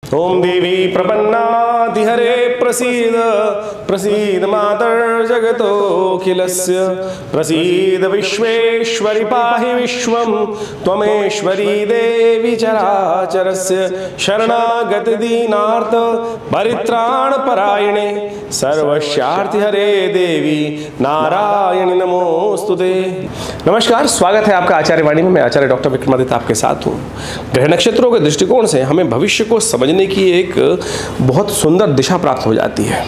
ओम देवी प्रपन्नातिहरे प्रसीद प्रसीद मातर्जगतोऽखिलस्य प्रसीद विश्वेश्वरि पाहि विश्वं त्वमेश्वरी देवी चराचरस्य शरणागत दीनार्थ परित्राणपरायणे सर्वस्यार्तिहरे देवी नारायणी नमोस्तुते। नमस्कार, स्वागत है आपका आचार्य वाणी में। मैं आचार्य डॉक्टर विक्रमादित्य आपके साथ हूँ। ग्रह नक्षत्रों के दृष्टिकोण से हमें भविष्य को समझने की एक बहुत सुंदर दिशा प्राप्त हो जाती है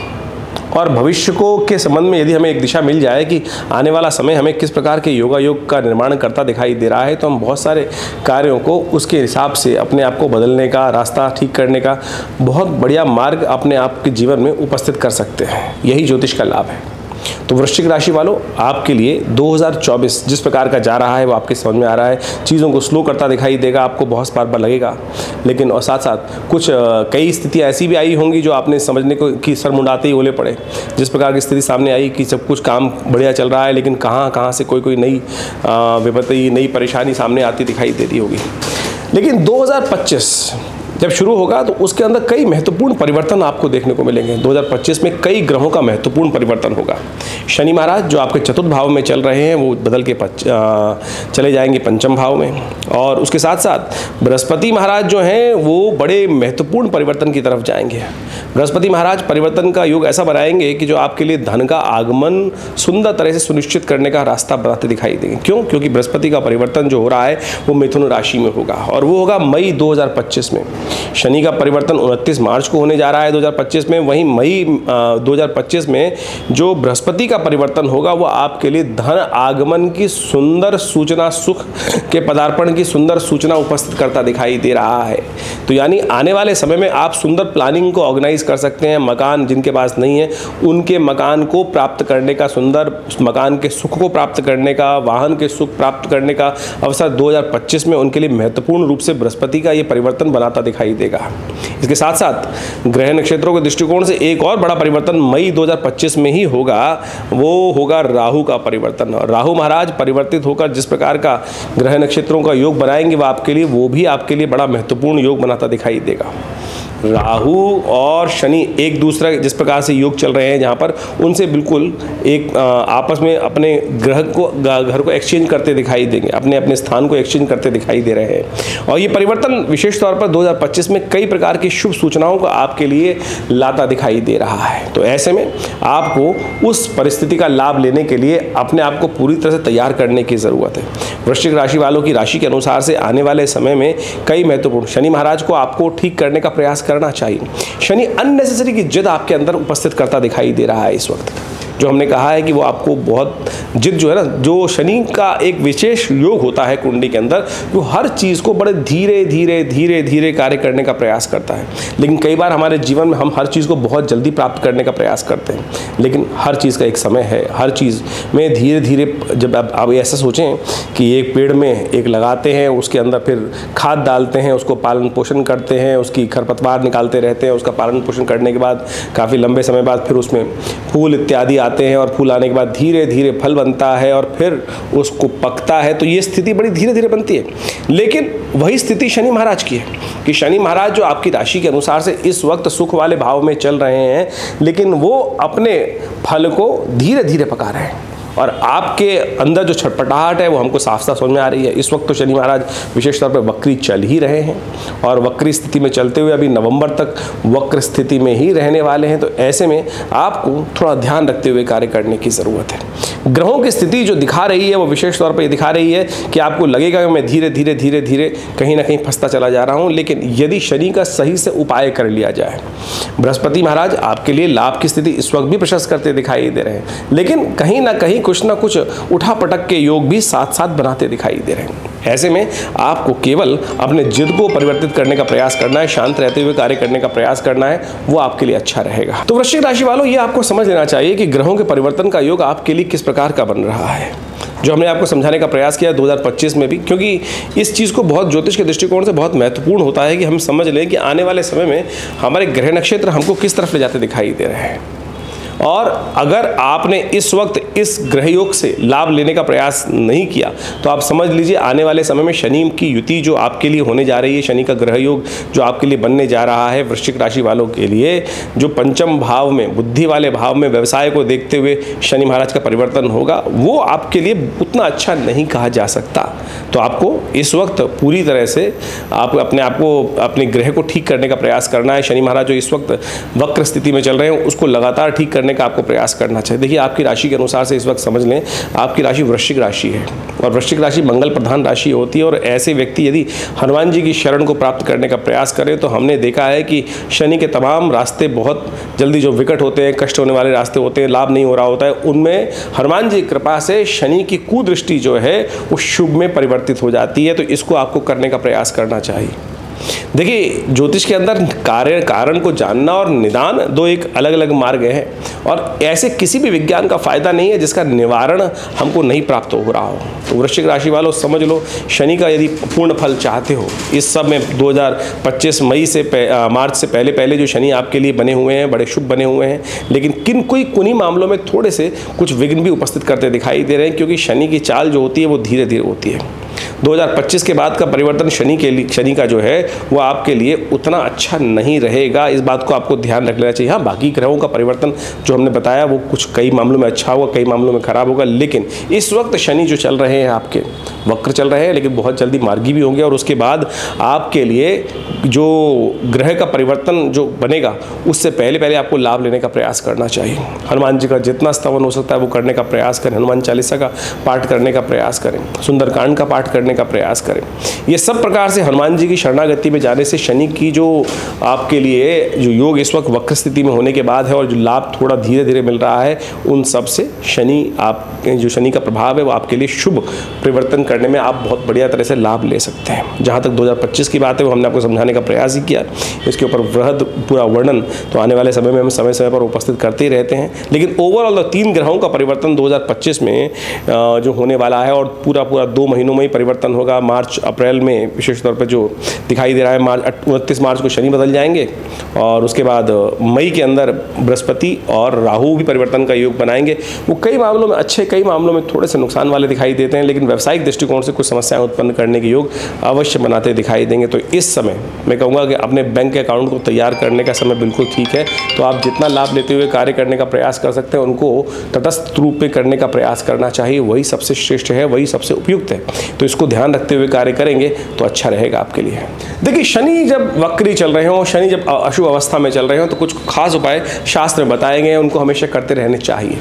और भविष्य को के संबंध में यदि हमें एक दिशा मिल जाए कि आने वाला समय हमें किस प्रकार के योगायोग का निर्माण करता दिखाई दे रहा है, तो हम बहुत सारे कार्यों को उसके हिसाब से अपने आप को बदलने का, रास्ता ठीक करने का बहुत बढ़िया मार्ग अपने आप के जीवन में उपस्थित कर सकते हैं। यही ज्योतिष का लाभ है। तो वृश्चिक राशि वालों, आपके लिए 2024 जिस प्रकार का जा रहा है वो आपके समझ में आ रहा है। चीज़ों को स्लो करता दिखाई देगा, आपको बहुत बार लगेगा, लेकिन और साथ साथ कुछ कई स्थितियाँ ऐसी भी आई होंगी जो आपने समझने को कि सर मुंडाते ही ओले पड़े। जिस प्रकार की स्थिति सामने आई कि सब कुछ काम बढ़िया चल रहा है, लेकिन कहाँ से कोई नई विपत्ति, नई परेशानी सामने आती दिखाई देती होगी। लेकिन 2025 जब शुरू होगा तो उसके अंदर कई महत्वपूर्ण परिवर्तन आपको देखने को मिलेंगे। 2025 में कई ग्रहों का महत्वपूर्ण परिवर्तन होगा। शनि महाराज जो आपके चतुर्थ भाव में चल रहे हैं वो बदल के चले जाएंगे पंचम भाव में, और उसके साथ साथ बृहस्पति महाराज जो हैं वो बड़े महत्वपूर्ण परिवर्तन की तरफ जाएंगे। बृहस्पति महाराज परिवर्तन का योग ऐसा बनाएंगे कि जो आपके लिए धन का आगमन सुंदर तरह से सुनिश्चित करने का रास्ता बनाते दिखाई देंगे। क्यों? क्योंकि बृहस्पति का परिवर्तन जो हो रहा है वो मिथुन राशि में होगा और वो होगा मई 2025 में। शनि का परिवर्तन 29 मार्च को होने जा रहा है 2025 में। वहीं मई 2025 में जो बृहस्पति का परिवर्तन होगा वो आपके लिए धन आगमन की सुंदर सूचना, सुख के पदार्पण की सुंदर सूचना उपस्थित करता दिखाई दे रहा है। तो यानी आने वाले समय में आप सुंदर प्लानिंग को ऑर्गेनाइज कर सकते हैं। मकान जिनके पास नहीं है उनके मकान को प्राप्त करने का, सुंदर मकान के सुख को प्राप्त करने का, वाहन के सुख प्राप्त करने का अवसर 2025 में उनके लिए महत्वपूर्ण रूप से बृहस्पति का ये परिवर्तन बनाता दिखाई देगा। इसके साथ साथ ग्रह नक्षत्रों के दृष्टिकोण से एक और बड़ा परिवर्तन मई 2025 में ही होगा, वो होगा राहु का परिवर्तन। राहु महाराज परिवर्तित होकर जिस प्रकार का ग्रह नक्षत्रों का योग बनाएंगे वो भी आपके लिए बड़ा महत्वपूर्ण योग बनाता दिखाई देगा। राहु और शनि एक दूसरा जिस प्रकार से योग चल रहे हैं जहाँ पर उनसे बिल्कुल एक आपस में अपने घर को एक्सचेंज करते दिखाई देंगे, अपने अपने स्थान को एक्सचेंज करते दिखाई दे रहे हैं। और ये परिवर्तन विशेष तौर पर 2025 में कई प्रकार की शुभ सूचनाओं को आपके लिए लाता दिखाई दे रहा है। तो ऐसे में आपको उस परिस्थिति का लाभ लेने के लिए अपने आप को पूरी तरह से तैयार करने की ज़रूरत है। वृश्चिक राशि वालों की राशि के अनुसार से आने वाले समय में कई महत्वपूर्ण, शनि महाराज को आपको ठीक करने का प्रयास करना चाहिए। शनि अननेसेसरी की जिद आपके अंदर उपस्थित करता दिखाई दे रहा है इस वक्त। जो हमने कहा है कि वो आपको बहुत जिद जो है ना, जो शनि का एक विशेष योग होता है कुंडली के अंदर, वो हर चीज़ को बड़े धीरे धीरे कार्य करने का प्रयास करता है। लेकिन कई बार हमारे जीवन में हम हर चीज़ को बहुत जल्दी प्राप्त करने का प्रयास करते हैं, लेकिन हर चीज़ का एक समय है। हर चीज़ में धीरे धीरे, जब आप ऐसा सोचें कि एक पेड़ में एक लगाते हैं, उसके अंदर फिर खाद डालते हैं, उसको पालन पोषण करते हैं, उसकी खरपतवार निकालते रहते हैं, उसका पालन पोषण करने के बाद काफ़ी लंबे समय बाद फिर उसमें फूल इत्यादि आते हैं, और फूल आने के बाद धीरे धीरे फल बनता है और फिर उसको पकता है। तो ये स्थिति बड़ी धीरे धीरे बनती है। लेकिन वही स्थिति शनि महाराज की है कि शनि महाराज जो आपकी राशि के अनुसार से इस वक्त सुख वाले भाव में चल रहे हैं, लेकिन वो अपने फल को धीरे धीरे पका रहे हैं और आपके अंदर जो छटपटाहट है वो हमको साफ साफ समझ में आ रही है। इस वक्त तो शनि महाराज विशेष तौर पर वक्री चल ही रहे हैं और वक्री स्थिति में चलते हुए अभी नवंबर तक वक्र स्थिति में ही रहने वाले हैं। तो ऐसे में आपको थोड़ा ध्यान रखते हुए कार्य करने की ज़रूरत है। ग्रहों की स्थिति जो दिखा रही है वो विशेष तौर पर ये दिखा रही है कि आपको लगेगा कि मैं धीरे धीरे कहीं ना कहीं फंसता चला जा रहा हूँ, लेकिन यदि शनि का सही से उपाय कर लिया जाए, बृहस्पति महाराज आपके लिए लाभ की स्थिति इस वक्त भी प्रशस्त करते दिखाई दे रहे हैं, लेकिन कहीं ना कहीं कुछ ना कुछ उठापटक के योग भी साथ साथ बनाते दिखाई दे रहे हैं। ऐसे में आपको केवल अपने जिद को परिवर्तित करने का प्रयास करना है, शांत रहते हुए कार्य करने का प्रयास करना है, वो आपके लिए अच्छा रहेगा। तो वृश्चिक राशि वालों, ये आपको समझ लेना चाहिए कि ग्रहों के परिवर्तन का योग आपके लिए किस प्रकार का बन रहा है, जो हमने आपको समझाने का प्रयास किया 2025 में भी, क्योंकि इस चीज़ को बहुत ज्योतिष के दृष्टिकोण से बहुत महत्वपूर्ण होता है कि हम समझ लें कि आने वाले समय में हमारे ग्रह नक्षत्र हमको किस तरफ ले जाते दिखाई दे रहे हैं। और अगर आपने इस वक्त इस ग्रह योग से लाभ लेने का प्रयास नहीं किया तो आप समझ लीजिए आने वाले समय में शनि की युति जो आपके लिए होने जा रही है, शनि का ग्रह योग जो आपके लिए बनने जा रहा है वृश्चिक राशि वालों के लिए, जो पंचम भाव में बुद्धि वाले भाव में व्यवसाय को देखते हुए शनि महाराज का परिवर्तन होगा, वो आपके लिए उतना अच्छा नहीं कहा जा सकता। तो आपको इस वक्त पूरी तरह से आप अपने आप को अपने ग्रह को ठीक करने का प्रयास करना है। शनि महाराज जो इस वक्त वक्र स्थिति में चल रहे हैं उसको लगातार ठीक करने का आपको प्रयास करना चाहिए। देखिए आपकी राशि के अनुसार से इस वक्त समझ लें, आपकी राशि वृश्चिक राशि है और वृश्चिक राशि मंगल प्रधान राशि होती है और ऐसे व्यक्ति यदि हनुमान जी की शरण को प्राप्त करने का प्रयास करें तो हमने देखा है कि शनि के तमाम रास्ते बहुत जल्दी जो विकट होते हैं, कष्ट होने वाले रास्ते होते हैं, लाभ नहीं हो रहा होता है, उनमें हनुमान जी की कृपा से शनि की कुदृष्टि जो है वो शुभ में परिवर्तित हो जाती है। तो इसको आपको करने का प्रयास करना चाहिए। देखिए ज्योतिष के अंदर कारण को जानना और निदान दो एक अलग अलग मार्ग हैं और ऐसे किसी भी विज्ञान का फायदा नहीं है जिसका निवारण हमको नहीं प्राप्त हो रहा हो। तो वृश्चिक राशि वालों समझ लो, शनि का यदि पूर्ण फल चाहते हो इस सब में 2025 मई से मार्च से पहले जो शनि आपके लिए बने हुए हैं बड़े शुभ बने हुए हैं, लेकिन कुछ मामलों में थोड़े से कुछ विघ्न भी उपस्थित करते दिखाई दे रहे हैं क्योंकि शनि की चाल जो होती है वो धीरे धीरे होती है। 2025 के बाद का परिवर्तन शनि का जो है वो आपके लिए उतना अच्छा नहीं रहेगा, इस बात को आपको ध्यान रख लेना चाहिए। हाँ, बाकी ग्रहों का परिवर्तन जो हमने बताया वो कुछ कई मामलों में अच्छा होगा, कई मामलों में खराब होगा, लेकिन इस वक्त शनि जो चल रहे हैं आपके वक्र चल रहे हैं लेकिन बहुत जल्दी मार्गी भी होंगे और उसके बाद आपके लिए जो ग्रह का परिवर्तन जो बनेगा उससे पहले आपको लाभ लेने का प्रयास करना चाहिए। हनुमान जी का जितना स्तवन हो सकता है वो करने का प्रयास करें, हनुमान चालीसा का पाठ करने का प्रयास करें, सुंदरकांड का पाठ करने का प्रयास करें। ये सब प्रकार से हनुमान जी की शरणागति में जाने से शनि की जो आपके लिए जो योग इस वक्त वक्र स्थिति में होने के बाद है और जो लाभ थोड़ा धीरे धीरे मिल रहा है उन सब से शनि का प्रभाव है वो आपके लिए शुभ परिवर्तन करने में आप बहुत बढ़िया तरह से लाभ ले सकते हैं। जहाँ तक 2025 की बात है वो हमने आपको समझाने का प्रयास ही किया, इसके ऊपर वृहद पूरा वर्णन तो आने वाले समय में हम समय समय पर उपस्थित करते ही रहते हैं। लेकिन ओवरऑल 3 ग्रहों का परिवर्तन 2025 में जो होने वाला है और पूरा 2 महीनों में ही परिवर्तन होगा। मार्च अप्रैल में विशेष तौर पर जो दिखाई दे रहा है 29 मार्च को शनि बदल जाएंगे और उसके बाद मई के अंदर बृहस्पति और राहु भी परिवर्तन का योग बनाएंगे। वो कई मामलों में अच्छे, कई मामलों में थोड़े से नुकसान वाले दिखाई देते हैं, लेकिन व्यावसायिक दृष्टिकोण से कुछ समस्याएं उत्पन्न करने के योग अवश्य बनाते दिखाई देंगे। तो इस समय मैं कहूँगा कि अपने बैंक अकाउंट को तैयार करने का समय बिल्कुल ठीक है। तो आप जितना लाभ लेते हुए कार्य करने का प्रयास कर सकते हैं उनको तटस्थ रूप में करने का प्रयास करना चाहिए, वही सबसे श्रेष्ठ है, वही सबसे उपयुक्त है। तो इसको ध्यान रखते हुए कार्य करेंगे तो अच्छा रहेगा आपके लिए। देखिए शनि जब वक्री चल रहे हों, शनि जब अशुभ अवस्था में चल रहे हों तो कुछ खास उपाय शास्त्र में बताए गए हैं, उनको हमेशा करते रहने चाहिए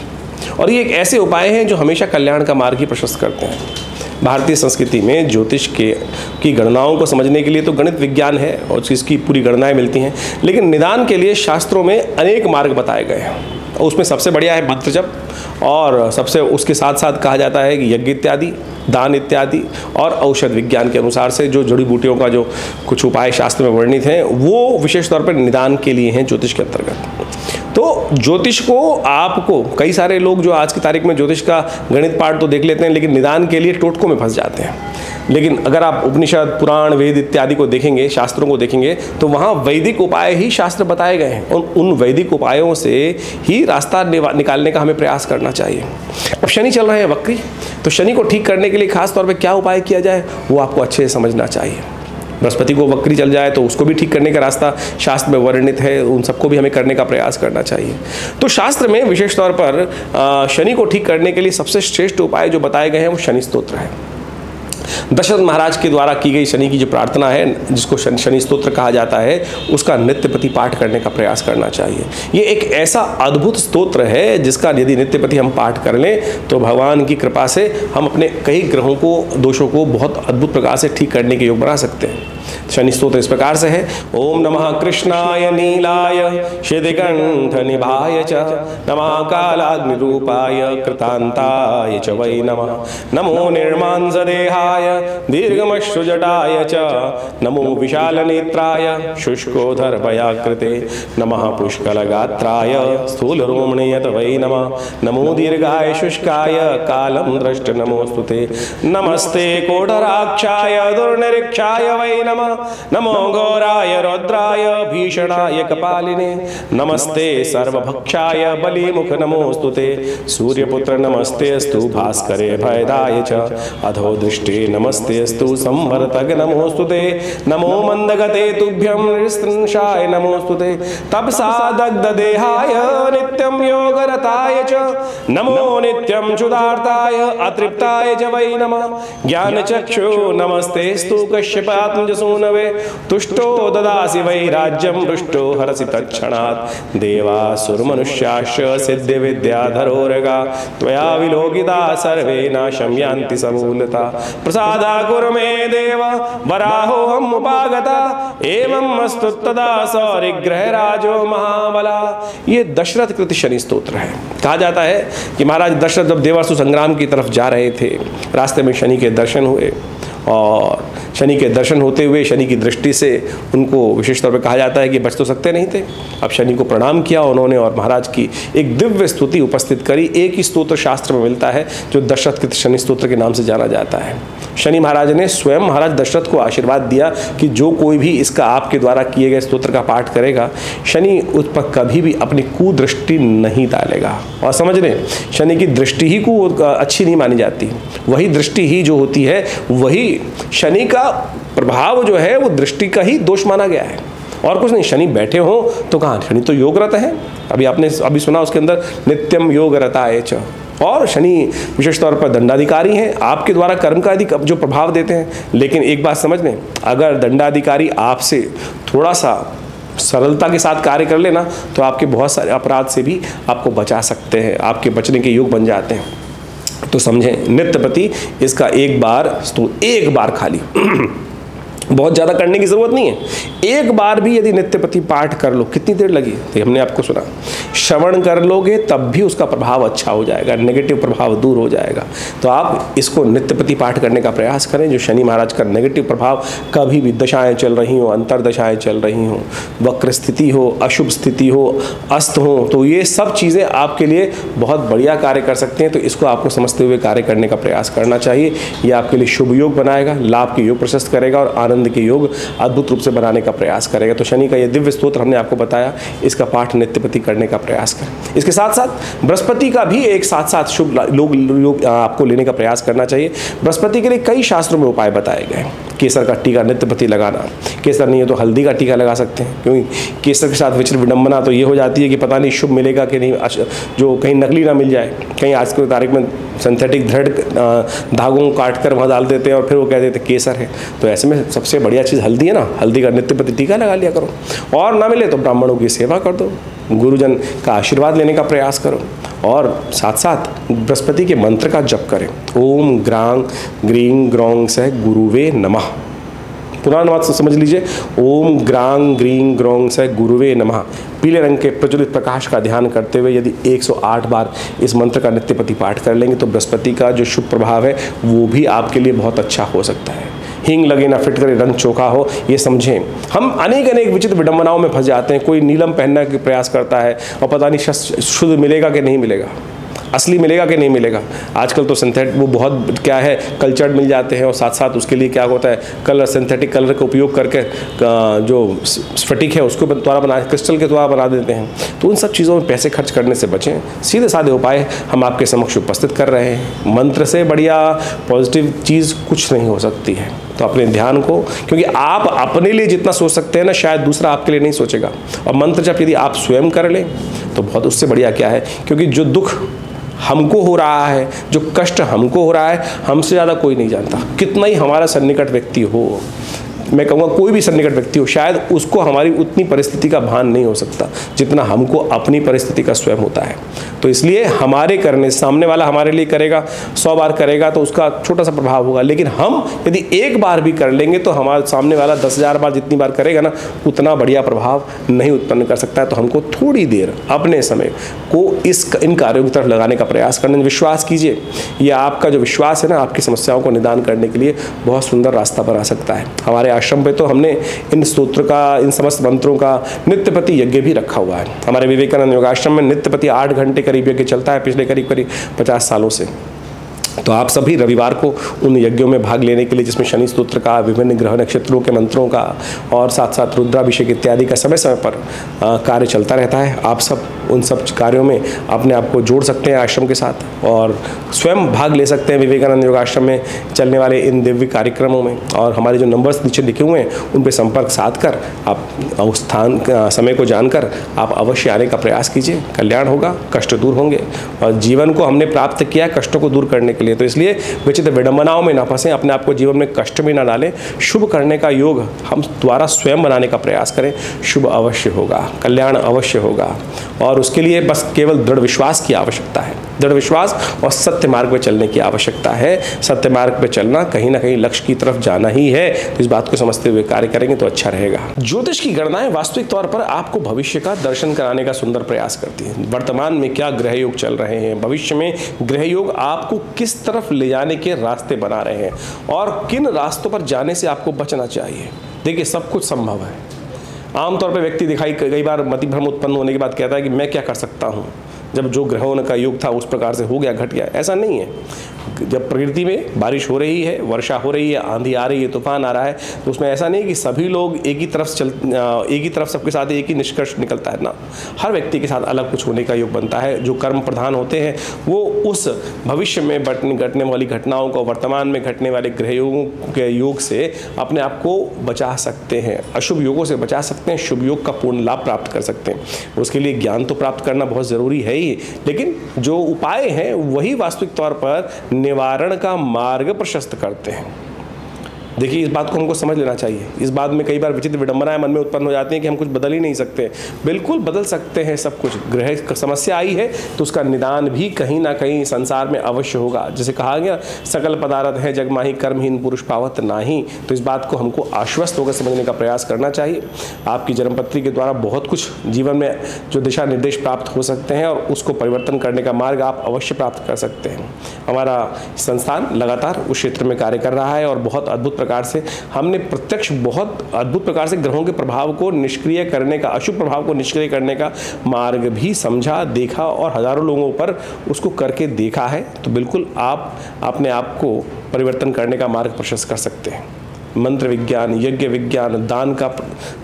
और ये एक ऐसे उपाय हैं जो हमेशा कल्याण का मार्ग ही प्रशस्त करते हैं। भारतीय संस्कृति में ज्योतिष की गणनाओं को समझने के लिए तो गणित विज्ञान है और इसकी पूरी गणनाएं मिलती हैं, लेकिन निदान के लिए शास्त्रों में अनेक मार्ग बताए गए हैं। उसमें सबसे बढ़िया है मंत्र जप और सबसे उसके साथ साथ कहा जाता है कि यज्ञ इत्यादि, दान इत्यादि और औषध विज्ञान के अनुसार से जो जड़ी बूटियों का जो कुछ उपाय शास्त्र में वर्णित हैं वो विशेष तौर पर निदान के लिए हैं ज्योतिष के अंतर्गत। तो ज्योतिष को आपको कई सारे लोग जो आज की तारीख में ज्योतिष का गणित पाठ तो देख लेते हैं लेकिन निदान के लिए टोटकों में फंस जाते हैं। लेकिन अगर आप उपनिषद, पुराण, वेद इत्यादि को देखेंगे, शास्त्रों को देखेंगे तो वहाँ वैदिक उपाय ही शास्त्र बताए गए हैं और उन वैदिक उपायों से ही रास्ता निकालने का हमें प्रयास करना चाहिए। अब शनि चल रहे हैं वक्री, तो शनि को ठीक करने के लिए खास तौर पे क्या उपाय किया जाए वो आपको अच्छे से समझना चाहिए। बृहस्पति को वक्री चल जाए तो उसको भी ठीक करने का रास्ता शास्त्र में वर्णित है, उन सबको भी हमें करने का प्रयास करना चाहिए। तो शास्त्र में विशेष तौर पर शनि को ठीक करने के लिए सबसे श्रेष्ठ उपाय जो बताए गए हैं वो शनि स्तोत्र है। दशरथ महाराज के द्वारा की गई शनि की जो प्रार्थना है जिसको शनि स्तोत्र कहा जाता है उसका नित्य प्रति पाठ करने का प्रयास करना चाहिए। ये एक ऐसा अद्भुत स्तोत्र है जिसका यदि नित्य प्रति हम पाठ कर लें तो भगवान की कृपा से हम अपने कई ग्रहों को, दोषों को बहुत अद्भुत प्रकार से ठीक करने के योग बना सकते हैं। शनि स्तोत्र इस प्रकार से है। ओम नमः कृष्णाय नीलाय शितिकंठ निभाय च, नमः कालाग्निरूपाय कृतांताय च वै नमः, नमो निर्मांसदेहाय दीर्घमश्रुजटाय च, नमो विशालनेत्राय शुष्कोदरभयाकृते, नमः पुष्कलगात्राय स्थूलरोमणीयत वै नमः, नमो दीर्घाय शुष्काय कालं द्रष्ट नमोस्तुते, नमस्ते कोटराक्षाय दुर्निरीक्षाय वै नमः, नमः। नमो घोराय रौद्राय भीषणाय कपालिने, नमस्ते सर्वभक्षाय बलिमुख नमोस्तुते। सूर्यपुत्र नमस्तेस्तु भास्करे भयदाय च, अधो दृष्टे नमस्तेस्तु संवर्तक नमोस्तुते। नमो मंदगते तुभ्यं नृशंसाय नमोस्तुते। तपसा दग्ध देहाय नित्यं योगरताय च, नमो नित्यं क्षुधार्ताय अतृप्ताय च वै नमः। ज्ञानचक्षु नमस्तेस्तु कश्यपात्मजसूनवे, तुष्टो ददासि वै राज्यं रुष्टो हरसि तत्क्षणात्। देवासुरमनुष्याश्च सिद्धिविद्याधरोरगा, त्वया विलोकिता सर्वे नाशं यान्ति समूलता। प्रसादा कुरु मे देव वराहोऽहम् उपागता, एवं अस्तु तदा सौरिग्रहराजो महाबला। ये दशरथ कृत शनि स्तोत्र है। कहा जाता है कि महाराज दशरथ जब देवासुर संग्राम की तरफ जा रहे थे, रास्ते में शनि के दर्शन हुए और शनि के दर्शन होते हुए शनि की दृष्टि से उनको विशेष तौर पर कहा जाता है कि बच तो सकते नहीं थे। अब शनि को प्रणाम किया उन्होंने और महाराज की एक दिव्य स्तुति उपस्थित करी। एक ही स्तोत्र शास्त्र में मिलता है जो दशरथ कृत शनि स्तोत्र के नाम से जाना जाता है। शनि महाराज ने स्वयं महाराज दशरथ को आशीर्वाद दिया कि जो कोई भी इसका आपके द्वारा किए गए स्तोत्र का पाठ करेगा, शनि उस पर कभी भी अपनी कुदृष्टि नहीं डालेगा। और समझ लें, शनि की दृष्टि ही को अच्छी नहीं मानी जाती, वही दृष्टि ही जो होती है, वही शनि का प्रभाव जो है वो दृष्टि का ही दोष माना गया है और कुछ नहीं। शनि बैठे हो तो कहाँ, शनि तो योगरत है। अभी आपने अभी सुना उसके अंदर नित्यम योगरताय च। और शनि विशेष तौर पर दंडाधिकारी हैं, आपके द्वारा कर्म का अधिक जो प्रभाव देते हैं। लेकिन एक बात समझ लें, अगर दंडाधिकारी आपसे थोड़ा सा सरलता के साथ कार्य कर लेना तो आपके बहुत सारे अपराध से भी आपको बचा सकते हैं, आपके बचने के योग बन जाते हैं। तो समझें, नित्यपति इसका एक बार खाली बहुत ज़्यादा करने की ज़रूरत नहीं है। एक बार भी यदि नित्यपति पाठ कर लो, कितनी देर लगी तो हमने आपको सुना, श्रवण कर लोगे तब भी उसका प्रभाव अच्छा हो जाएगा, नेगेटिव प्रभाव दूर हो जाएगा। तो आप इसको नित्यपति पाठ करने का प्रयास करें। जो शनि महाराज का नेगेटिव प्रभाव, कभी भी दशाएं चल रही हो, अंतरदशाएं चल रही हो, वक्र स्थिति हो, अशुभ स्थिति हो, अस्त हो, तो ये सब चीज़ें आपके लिए बहुत बढ़िया कार्य कर सकते हैं। तो इसको आपको समझते हुए कार्य करने का प्रयास करना चाहिए। ये आपके लिए शुभ योग बनाएगा, लाभ के योग प्रशस्त करेगा और आनंद के योग अद्भुत रूप से बनाने का प्रयास करेगा। तो शनि का ये दिव्य स्तोत्र हमने आपको बताया, इसका पाठ नित्यपति करने का प्रयास करें। इसके साथ साथ बृहस्पति का भी एक साथ साथ शुभ योग आपको लेने का प्रयास करना चाहिए। बृहस्पति के लिए कई शास्त्रों में उपाय बताए गए हैं। केसर का टीका नित्यपति लगाना, केसर नहीं है तो हल्दी का टीका लगा सकते हैं, क्योंकि केसर के साथ विचित्र विडंबना तो ये हो जाती है कि पता नहीं शुभ मिलेगा कि नहीं, जो कहीं नकली ना मिल जाए। कहीं आज की तारीख में सिंथेटिक दृढ़ धागों को काट कर वहाँ डाल देते हैं और फिर वो कह देते केसर है। तो ऐसे में सबसे बढ़िया चीज़ हल्दी है ना, हल्दी का नित्यपति टीका लगा लिया करो। और ना मिले तो ब्राह्मणों की सेवा कर दो, गुरुजन का आशीर्वाद लेने का प्रयास करो और साथ साथ बृहस्पति के मंत्र का जप करें। ओम ग्रांग ग्रीं ग्रौं सह गुरुवे नमः। पुराना बात समझ लीजिए, ओम ग्रांग ग्रीं ग्रौं सह गुरुवे नमः। पीले रंग के प्रज्वलित प्रकाश का ध्यान करते हुए यदि 108 बार इस मंत्र का नित्यपति पाठ कर लेंगे तो बृहस्पति का जो शुभ प्रभाव है वो भी आपके लिए बहुत अच्छा हो सकता है। हींग लगे ना फिट करे, रंग चोखा हो, ये समझें। हम अनेक विचित्र विडंबनाओं में फंस जाते हैं। कोई नीलम पहनने का प्रयास करता है और पता नहीं शुद्ध मिलेगा कि नहीं मिलेगा, असली मिलेगा कि नहीं मिलेगा। आजकल तो सिंथेटिक वो बहुत क्या है, कल्चर्ड मिल जाते हैं और साथ साथ उसके लिए क्या होता है, कलर सिंथेटिक कलर का उपयोग करके जो स्फटिक है उसको द्वारा बना, क्रिस्टल के द्वारा बना देते हैं। तो उन सब चीज़ों में पैसे खर्च करने से बचें। सीधे साधे उपाय हम आपके समक्ष उपस्थित कर रहे हैं। मंत्र से बढ़िया पॉजिटिव चीज़ कुछ नहीं हो सकती है। तो अपने ध्यान को, क्योंकि आप अपने लिए जितना सोच सकते हैं ना, शायद दूसरा आपके लिए नहीं सोचेगा। और मंत्र जब यदि आप स्वयं कर लें तो बहुत उससे बढ़िया क्या है, क्योंकि जो दुख हमको हो रहा है, जो कष्ट हमको हो रहा है, हमसे ज़्यादा कोई नहीं जानता। कितना ही हमारा सन्निकट व्यक्ति हो, मैं कहूँगा कोई भी सन्निकट व्यक्ति हो, शायद उसको हमारी उतनी परिस्थिति का भान नहीं हो सकता जितना हमको अपनी परिस्थिति का स्वयं होता है। तो इसलिए हमारे करने, सामने वाला हमारे लिए करेगा, 100 बार करेगा तो उसका छोटा सा प्रभाव होगा, लेकिन हम यदि एक बार भी कर लेंगे तो हमारे सामने वाला 10,000 बार जितनी बार करेगा ना, उतना बढ़िया प्रभाव नहीं उत्पन्न कर सकता है। तो हमको थोड़ी देर अपने समय को इन कार्यों की तरफ लगाने का प्रयास करना। विश्वास कीजिए, ये आपका जो विश्वास है ना, आपकी समस्याओं को निदान करने के लिए बहुत सुंदर रास्ता बना सकता है। हमारे आश्रम पे तो हमने इन स्तोत्र का, इन समस्त मंत्रों का नित्यपति यज्ञ भी रखा हुआ है। हमारे विवेकानंद योगाश्रम में नित्यपति 8 घंटे करीब यज्ञ चलता है पिछले करीब 50 सालों से। तो आप सभी रविवार को उन यज्ञों में भाग लेने के लिए, जिसमें शनि स्तोत्र का, विभिन्न ग्रह नक्षत्रों के मंत्रों का और साथ साथ रुद्राभिषेक इत्यादि का समय समय पर कार्य चलता रहता है, आप सब उन सब कार्यों में अपने आप को जोड़ सकते हैं आश्रम के साथ और स्वयं भाग ले सकते हैं विवेकानंद योग आश्रम में चलने वाले इन दिव्य कार्यक्रमों में। और हमारे जो नंबर्स नीचे लिखे हुए हैं उन पर संपर्क साध कर आप उस स्थान समय को जानकर आप अवश्य आने का प्रयास कीजिए। कल्याण होगा, कष्ट दूर होंगे और जीवन को हमने प्राप्त किया कष्टों को दूर करने के लिए, तो इसलिए विचित्र विडंबनाओं में ना फंसें, अपने आप को जीवन में कष्ट में ना डालें। शुभ करने का योग हम द्वारा स्वयं बनाने का प्रयास करें, शुभ अवश्य होगा, कल्याण अवश्य होगा। और उसके लिए बस केवल दृढ़ विश्वास की आवश्यकता है, दृढ़ विश्वास और सत्य मार्ग पर चलने की आवश्यकता है। सत्य मार्ग पर चलना कहीं ना कहीं लक्ष्य की तरफ जाना ही है, तो इस बात को समझते हुए कार्य करेंगे तो अच्छा रहेगा। ज्योतिष की गणनाएं वास्तविक तौर पर आपको भविष्य का दर्शन कराने का सुंदर प्रयास करती हैं। वर्तमान में क्या ग्रह योग चल रहे हैं, भविष्य में ग्रह योग आपको किस तरफ ले जाने के रास्ते बना रहे हैं और किन रास्तों पर जाने से आपको बचना चाहिए। देखिए, सब कुछ संभव है। आमतौर पर व्यक्ति दिखाई कई बार मति भ्रम उत्पन्न होने के बाद कहता है कि मैं क्या कर सकता हूँ, जब जो ग्रहों का योग था उस प्रकार से हो गया, घट गया। ऐसा नहीं है। जब प्रकृति में बारिश हो रही है, वर्षा हो रही है, आंधी आ रही है, तूफान आ रहा है, तो उसमें ऐसा नहीं कि सभी लोग एक ही तरफ सबके साथ एक ही निष्कर्ष निकलता है ना। हर व्यक्ति के साथ अलग कुछ होने का योग बनता है। जो कर्म प्रधान होते हैं वो उस भविष्य में घटने वाली घटनाओं को, वर्तमान में घटने वाले ग्रह योगों के योग से अपने आप को बचा सकते हैं, अशुभ योगों से बचा सकते हैं, शुभ योग का पूर्ण लाभ प्राप्त कर सकते हैं। उसके लिए ज्ञान तो प्राप्त करना बहुत ज़रूरी है ही, लेकिन जो उपाय हैं वही वास्तविक तौर पर निवारण का मार्ग प्रशस्त करते हैं। देखिए, इस बात को हमको समझ लेना चाहिए। इस बात में कई बार विचित्र विडंबनाएं मन में उत्पन्न हो जाती हैं कि हम कुछ बदल ही नहीं सकते। बिल्कुल बदल सकते हैं सब कुछ। ग्रह समस्या आई है तो उसका निदान भी कहीं ना कहीं संसार में अवश्य होगा। जैसे कहा गया, सकल पदार्थ है जग माही, कर्महीन पुरुष पावत नाही। तो इस बात को हमको आश्वस्त होकर समझने का प्रयास करना चाहिए। आपकी जन्मपत्री के द्वारा बहुत कुछ जीवन में जो दिशा निर्देश प्राप्त हो सकते हैं और उसको परिवर्तन करने का मार्ग आप अवश्य प्राप्त कर सकते हैं। हमारा संस्थान लगातार उस क्षेत्र में कार्य कर रहा है और बहुत अद्भुत प्रकार से हमने प्रत्यक्ष बहुत अद्भुत प्रकार से ग्रहों के प्रभाव को निष्क्रिय करने का, अशुभ प्रभाव को निष्क्रिय करने का मार्ग भी समझा, देखा और हजारों लोगों पर उसको करके देखा है। तो बिल्कुल आप अपने आप को परिवर्तन करने का मार्ग प्रशस्त कर सकते हैं। मंत्र विज्ञान, यज्ञ विज्ञान, दान का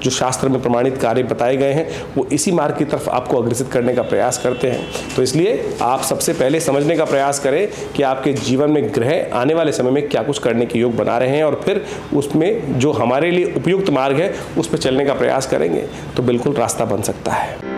जो शास्त्र में प्रमाणित कार्य बताए गए हैं वो इसी मार्ग की तरफ आपको अग्रसित करने का प्रयास करते हैं। तो इसलिए आप सबसे पहले समझने का प्रयास करें कि आपके जीवन में ग्रह आने वाले समय में क्या कुछ करने के योग बना रहे हैं और फिर उसमें जो हमारे लिए उपयुक्त मार्ग है उस पर चलने का प्रयास करेंगे तो बिल्कुल रास्ता बन सकता है।